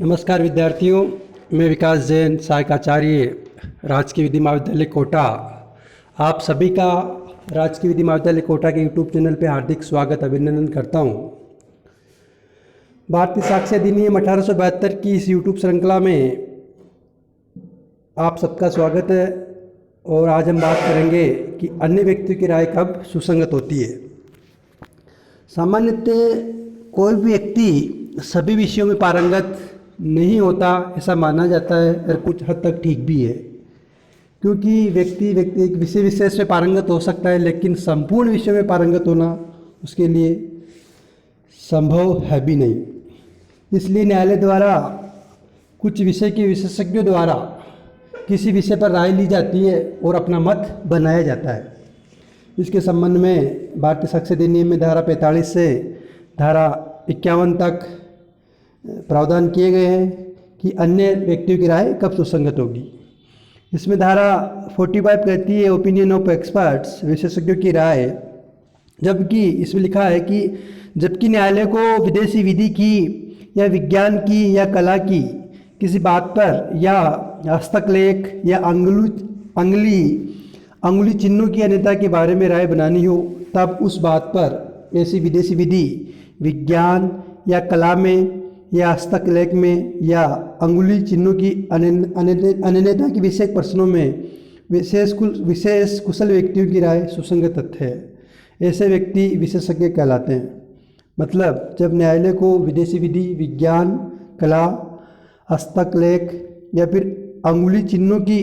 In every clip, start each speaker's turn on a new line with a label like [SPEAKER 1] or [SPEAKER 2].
[SPEAKER 1] नमस्कार विद्यार्थियों, मैं विकास जैन, सहायक आचार्य, राजकीय विधि महाविद्यालय कोटा। आप सभी का राजकीय विधि महाविद्यालय कोटा के यूट्यूब चैनल पर हार्दिक स्वागत अभिनंदन करता हूं। भारतीय साक्ष्य अधिनियम 1872 की इस यूट्यूब श्रृंखला में आप सबका स्वागत है। और आज हम बात करेंगे कि अन्य व्यक्तियों की राय कब सुसंगत होती है। सामान्यतः कोई भी व्यक्ति सभी विषयों में पारंगत नहीं होता, ऐसा माना जाता है, और कुछ हद तक ठीक भी है, क्योंकि व्यक्ति एक विषय विशेष में पारंगत हो सकता है, लेकिन संपूर्ण विषय में पारंगत होना उसके लिए संभव है भी नहीं। इसलिए न्यायालय द्वारा कुछ विषय के विशेषज्ञों द्वारा किसी विषय पर राय ली जाती है और अपना मत बनाया जाता है। इसके संबंध में भारतीय साक्ष्य अधिनियम में धारा 45 से धारा 51 तक प्रावधान किए गए हैं कि अन्य व्यक्तियों की राय कब सुसंगत होगी। इसमें धारा 45 कहती है ओपिनियन ऑफ एक्सपर्ट्स, विशेषज्ञों की राय, जबकि इसमें लिखा है कि जबकि न्यायालय को विदेशी विधि की या विज्ञान की या कला की किसी बात पर या हस्तकलेख या अंगुली चिन्हों की अन्यता के बारे में राय बनानी हो, तब उस बात पर ऐसी विदेशी विधि विज्ञान या कला में या हस्तकलेख में या अंगुली चिन्हों की अनन्यता के विषय प्रश्नों में विशेष कुशल व्यक्तियों की राय सुसंगत तथ्य है। ऐसे व्यक्ति विशेषज्ञ कहलाते हैं। मतलब जब न्यायालय को विदेशी विधि विज्ञान कला हस्तकलेख या फिर अंगुली चिन्हों की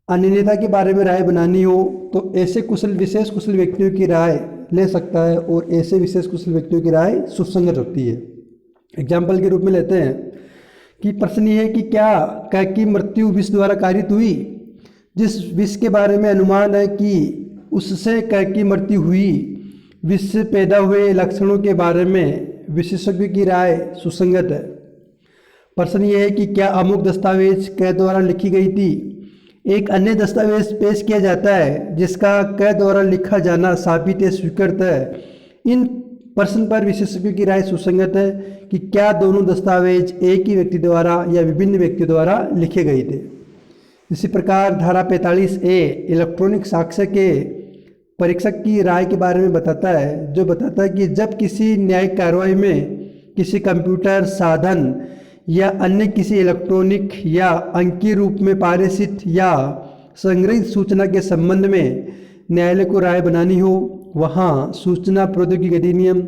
[SPEAKER 1] अनन्यता के बारे में राय बनानी हो, तो ऐसे विशेष कुशल व्यक्तियों की राय ले सकता है, और ऐसे विशेष कुशल व्यक्तियों की राय सुसंगत होती है। एग्जाम्पल के रूप में लेते हैं कि प्रश्न ये है कि क्या कैकी मृत्यु विष द्वारा कारित हुई। जिस विष के बारे में अनुमान है कि उससे कैकी मृत्यु हुई, विष से पैदा हुए लक्षणों के बारे में विशेषज्ञ की राय सुसंगत है। प्रश्न ये है कि क्या अमुक दस्तावेज कै द्वारा लिखी गई थी। एक अन्य दस्तावेज पेश किया जाता है जिसका कै द्वारा लिखा जाना साबित है, स्वीकृत है। इन प्रश्न पर विशेषज्ञों की राय सुसंगत है कि क्या दोनों दस्तावेज एक ही व्यक्ति द्वारा या विभिन्न व्यक्तियों द्वारा लिखे गए थे। इसी प्रकार धारा 45A इलेक्ट्रॉनिक साक्ष्य के परीक्षक की राय के बारे में बताता है, जो बताता है कि जब किसी न्यायिक कार्रवाई में किसी कंप्यूटर साधन या अन्य किसी इलेक्ट्रॉनिक या अंकीय रूप में पारित या संग्रहित सूचना के संबंध में न्यायालय को राय बनानी हो, वहाँ सूचना प्रौद्योगिकी अधिनियम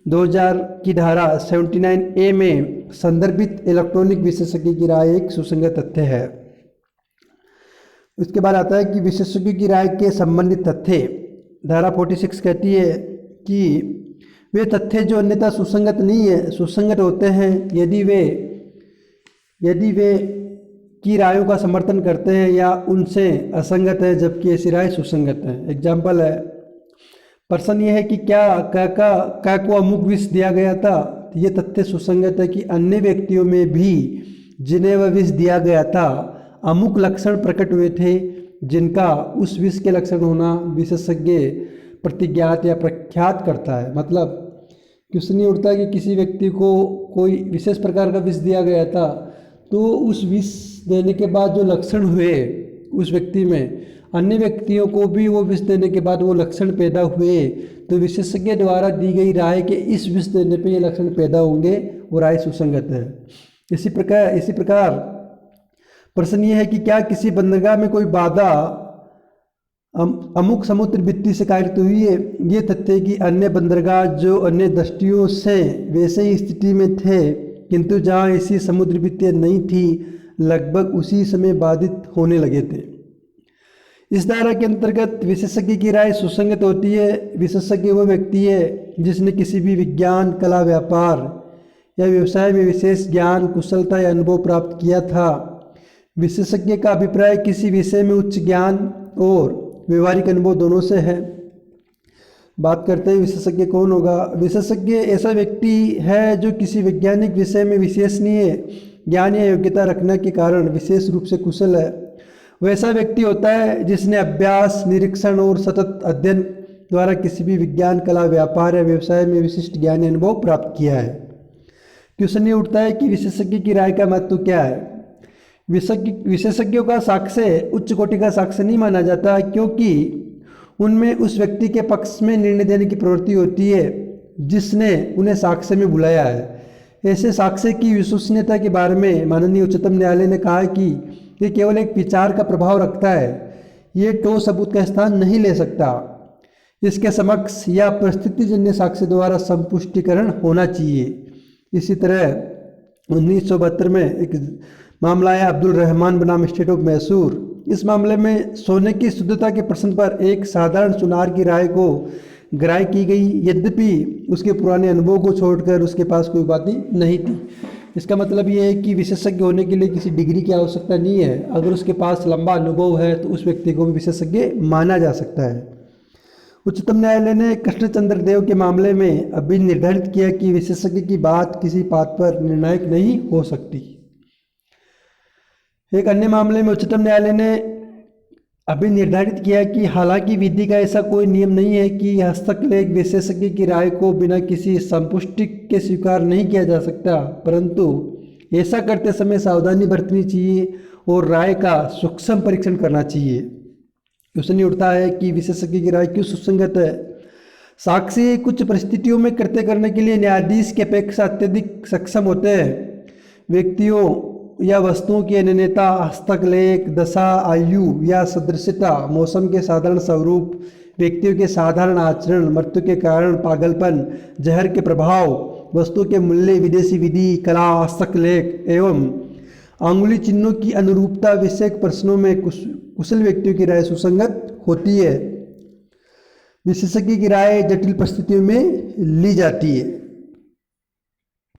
[SPEAKER 1] 2000 की धारा 79A में संदर्भित इलेक्ट्रॉनिक विशेषज्ञ की राय एक सुसंगत तथ्य है। उसके बाद आता है कि विशेषज्ञ की राय के संबंधित तथ्य। धारा 46 कहती है कि वे तथ्य जो अन्यथा सुसंगत नहीं है सुसंगत होते हैं यदि वे की रायों का समर्थन करते हैं या उनसे असंगत है, जबकि ऐसी राय सुसंगत है। एग्जाम्पल है, प्रश्न ये है कि क्या कै को अमुक विष दिया गया था। ये तथ्य सुसंगत है कि अन्य व्यक्तियों में भी जिन्हें वह विष दिया गया था अमुक लक्षण प्रकट हुए थे, जिनका उस विष के लक्षण होना विशेषज्ञ प्रतिज्ञात या प्रख्यात करता है। मतलब क्वेश्चन ये उठता है कि किसी व्यक्ति को कोई विशेष प्रकार का विष दिया गया था, तो उस विष देने के बाद जो लक्षण हुए उस व्यक्ति में, अन्य व्यक्तियों को भी वो विष देने के बाद वो लक्षण पैदा हुए, तो विशेषज्ञ द्वारा दी गई राय के इस विष देने पे ये लक्षण पैदा होंगे, वो राय सुसंगत है। इसी प्रकार प्रश्न ये है कि क्या किसी बंदरगाह में कोई बाधा अमुक समुद्र भित्ति से कारित हुई है। ये तथ्य कि अन्य बंदरगाह जो अन्य दृष्टियों से वैसे ही स्थिति में थे, किंतु जहाँ ऐसी समुद्र भित्तियाँ नहीं थी, लगभग उसी समय बाधित होने लगे थे। इस धारा के अंतर्गत विशेषज्ञ की राय सुसंगत होती है। विशेषज्ञ वो व्यक्ति है जिसने किसी भी विज्ञान कला व्यापार या व्यवसाय में विशेष ज्ञान कुशलता या अनुभव प्राप्त किया था। विशेषज्ञ का अभिप्राय किसी विषय में उच्च ज्ञान और व्यवहारिक अनुभव दोनों से है। बात करते हैं विशेषज्ञ कौन होगा। विशेषज्ञ ऐसा व्यक्ति है जो किसी वैज्ञानिक विषय में विश्वसनीय ज्ञान या योग्यता रखने के कारण विशेष रूप से कुशल है। वैसा व्यक्ति होता है जिसने अभ्यास निरीक्षण और सतत अध्ययन द्वारा किसी भी विज्ञान कला व्यापार या व्यवसाय में विशिष्ट ज्ञान अनुभव प्राप्त किया है। क्वेश्चन ये उठता है कि विशेषज्ञ की राय का महत्व क्या है। विशेषज्ञों का साक्ष्य उच्च कोटि का साक्ष्य नहीं माना जाता, क्योंकि उनमें उस व्यक्ति के पक्ष में निर्णय देने की प्रवृत्ति होती है जिसने उन्हें साक्ष्य में बुलाया है। ऐसे साक्ष्य की विश्वसनीयता के बारे में माननीय उच्चतम न्यायालय ने कहा कि ये केवल एक विचार का प्रभाव रखता है, ये ठोस सबूत का स्थान नहीं ले सकता। इसके समक्ष या परिस्थितिजन्य साक्ष्य द्वारा संपुष्टिकरण होना चाहिए। इसी तरह 1972 में एक मामला है अब्दुल रहमान बनाम स्टेट ऑफ मैसूर। इस मामले में सोने की शुद्धता के प्रश्न पर एक साधारण सुनार की राय को ग्राह्य की गई, यद्यपि उसके पुराने अनुभव को छोड़कर उसके पास कोई उपाधि नहीं थी। इसका मतलब ये है कि विशेषज्ञ होने के लिए किसी डिग्री की आवश्यकता नहीं है। अगर उसके पास लंबा अनुभव है तो उस व्यक्ति को भी विशेषज्ञ माना जा सकता है। उच्चतम न्यायालय ने कृष्णचंद्र देव के मामले में अभी निर्धारित किया कि विशेषज्ञ की बात किसी बात पर निर्णायक नहीं हो सकती। एक अन्य मामले में उच्चतम न्यायालय ने अभी निर्धारित किया कि हालांकि विधि का ऐसा कोई नियम नहीं है कि हस्तलेख विशेषज्ञ की राय को बिना किसी संपुष्टि के स्वीकार नहीं किया जा सकता, परंतु ऐसा करते समय सावधानी बरतनी चाहिए और राय का सूक्ष्म परीक्षण करना चाहिए। क्वेश्चन ये उठता है कि विशेषज्ञ की राय क्यों सुसंगत है। साक्षी कुछ परिस्थितियों में कृत्य करने के लिए न्यायाधीश की अपेक्षा अत्यधिक सक्षम होते हैं। व्यक्तियों या वस्तुओं की अनन्यता, हस्तलेख, दशा, आयु या सदृशता, मौसम के साधारण स्वरूप, व्यक्तियों के साधारण आचरण, मृत्यु के कारण, पागलपन, जहर के प्रभाव, वस्तु के मूल्य, विदेशी विधि, कला, हस्तलेख एवं अंगुली चिन्हों की अनुरूपता विषयक प्रश्नों में कुशल व्यक्तियों की राय सुसंगत होती है। विशेषज्ञ की राय जटिल परिस्थितियों में ली जाती है।